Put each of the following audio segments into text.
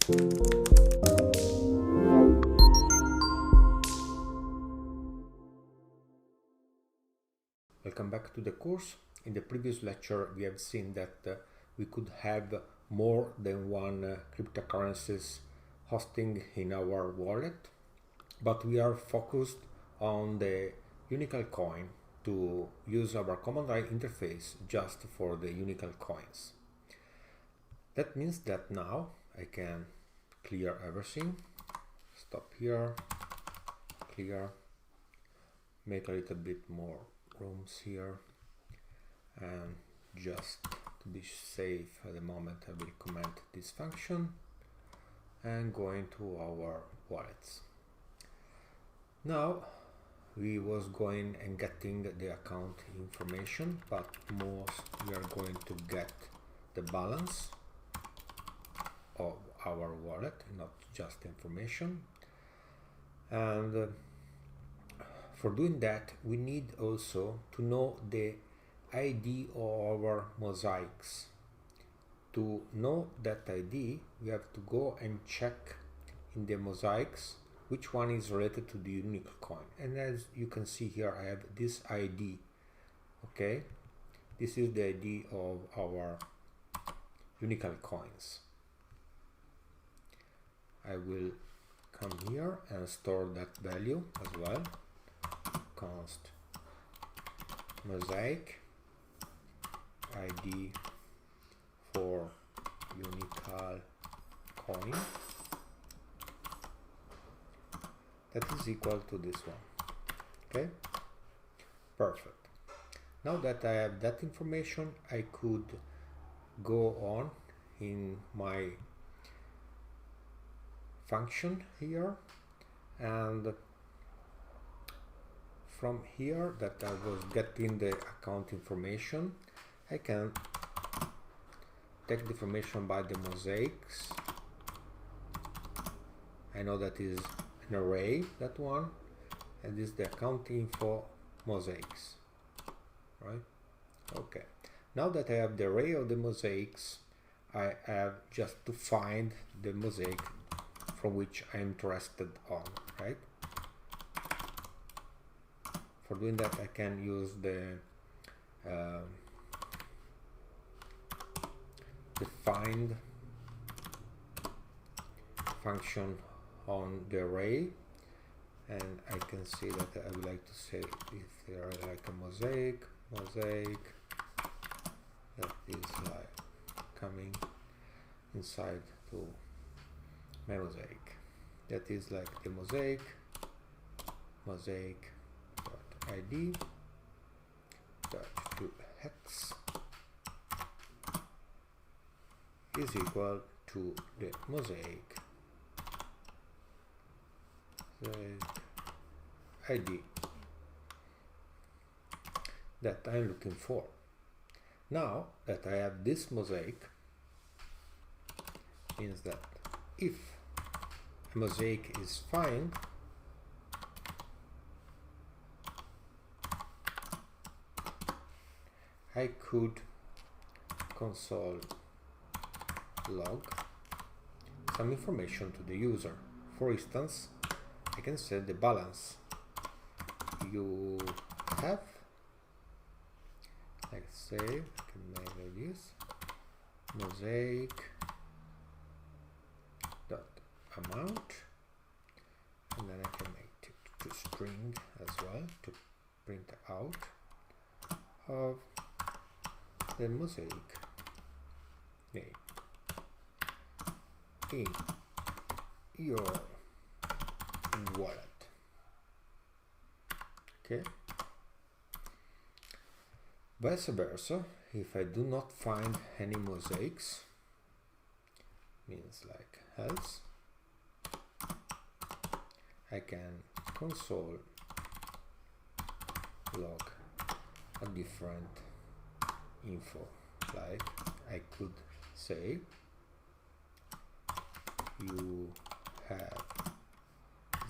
Welcome back to the course. In the previous lecture we have seen that we could have more than one cryptocurrencies hosting in our wallet, but we are focused on the Unical coin to use our command line interface just for the Unical coins. That means that now I can clear everything, stop here, clear, make a little bit more rooms here, and just to be safe at the moment I will comment this function and go into our wallets. Now we was going and getting the account information, but most we are going to get the balance of our wallet, not just information. And for doing that we need also to know the ID of our mosaics. To know that ID we have to go and check in the mosaics which one is related to the Unical coin, and as you can see here I have this ID. Okay, this is the ID of our Unical coins. I will come here and store that value as well. Const mosaic ID for Unical coin, that is equal to this one. Okay, perfect. Now that I have that information, I could go on in my function here, and from here that I was getting the account information, I can take the information by the mosaics. I know that is an array, that one, and this is the account info mosaics, right? Okay, now that I have the array of the mosaics, I have just to find the mosaic from which I am interested on, right? For doing that I can use the find function on the array, and I can see that I would like to say if there are like a mosaic that is like coming inside to my mosaic, that is like the mosaic id to hex is equal to the mosaic ID that I'm looking for. Now that I have this mosaic, means that if a mosaic is found, I could console log some information to the user. For instance, I can set the balance you have. Let's say I can make like this, mosaic dot amount, and then I can make it to string as well to print out of the mosaic name in your wallet. Okay, vice versa, if I do not find any mosaics, means like else, I can console log a different info, like I could say you have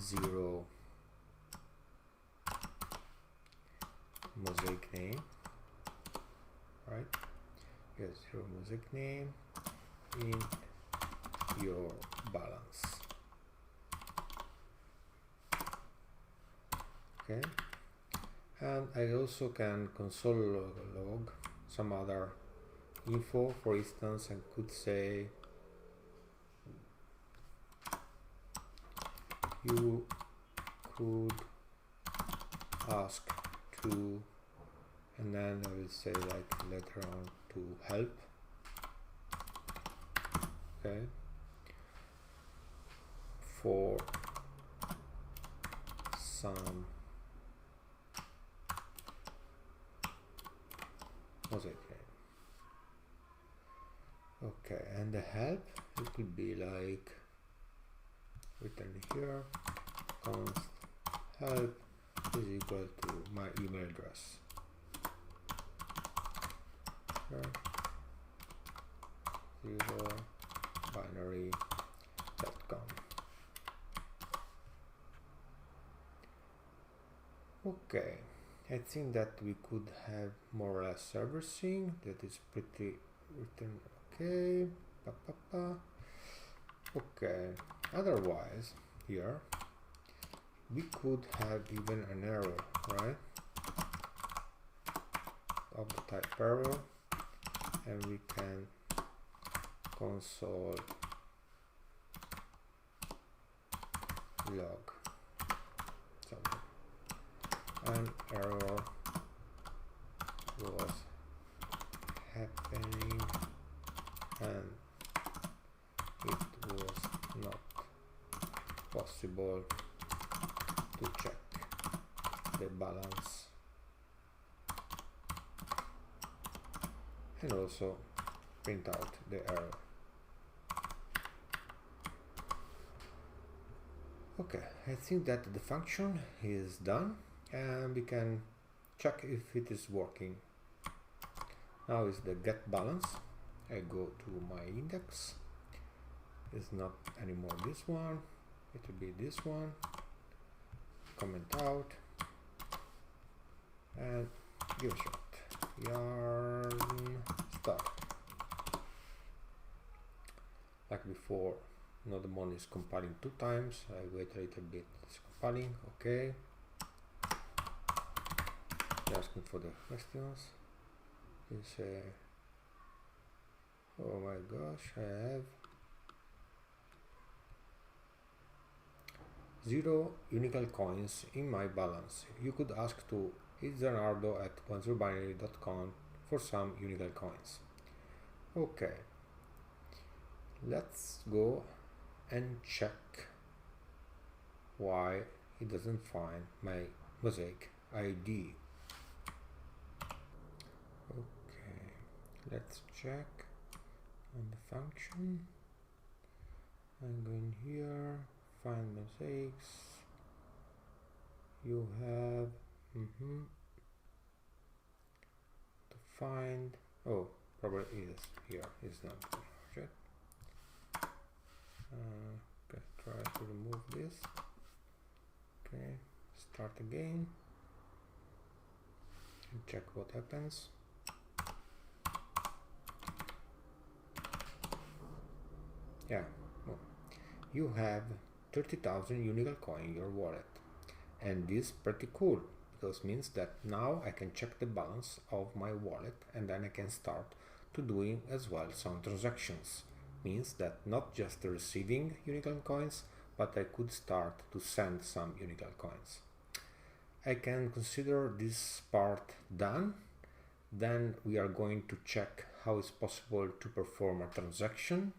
0 mosaic name, right? Yes, 0 mosaic name in your balance. Okay, and I also can console log some other info. For instance, I could say you could ask to, and then I will say like later on to help. Okay, for some mosaic. Okay, and the help, it could be like written here, const help is equal to my email address. Here, 0binary.com. Okay, I think that we could have more or less everything. That is pretty written. Okay, okay, otherwise here we could have even an error, right, of the type error, and we can console log something. An error was happening and it was not possible to check the balance, and also print out the error. Okay, I think that the function is done and we can check if it is working. Now is the get balance. I go to my index. It's not anymore this one, it will be this one. Comment out and give a shot. Yarn start. Like before, Nodemon is compiling 2 times. I wait a little bit, it's compiling. Okay. Asking for the questions. You say, oh my gosh, I have 0 Unicel coins in my balance. You could ask to itzleonardo@10binary.com for some Unicel coins. Okay, let's go and check why it doesn't find my mosaic ID. Okay, let's check on the function. I'm going here, find mosaics. You have to find, oh, probably is here, is not right. Okay, try to remove this. Okay, start again and check what happens. Yeah, well, you have 30,000 Unicel coin in your wallet, and this is pretty cool because means that now I can check the balance of my wallet and then I can start to doing as well some transactions. Means that not just receiving Unicel coins, but I could start to send some Unicel coins. I can consider this part done. Then we are going to check how it's possible to perform a transaction,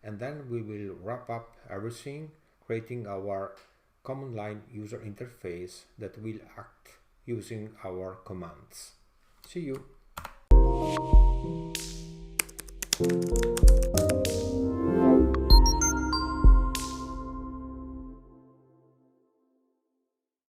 and then we will wrap up everything, creating our command line user interface that will act using our commands. See you!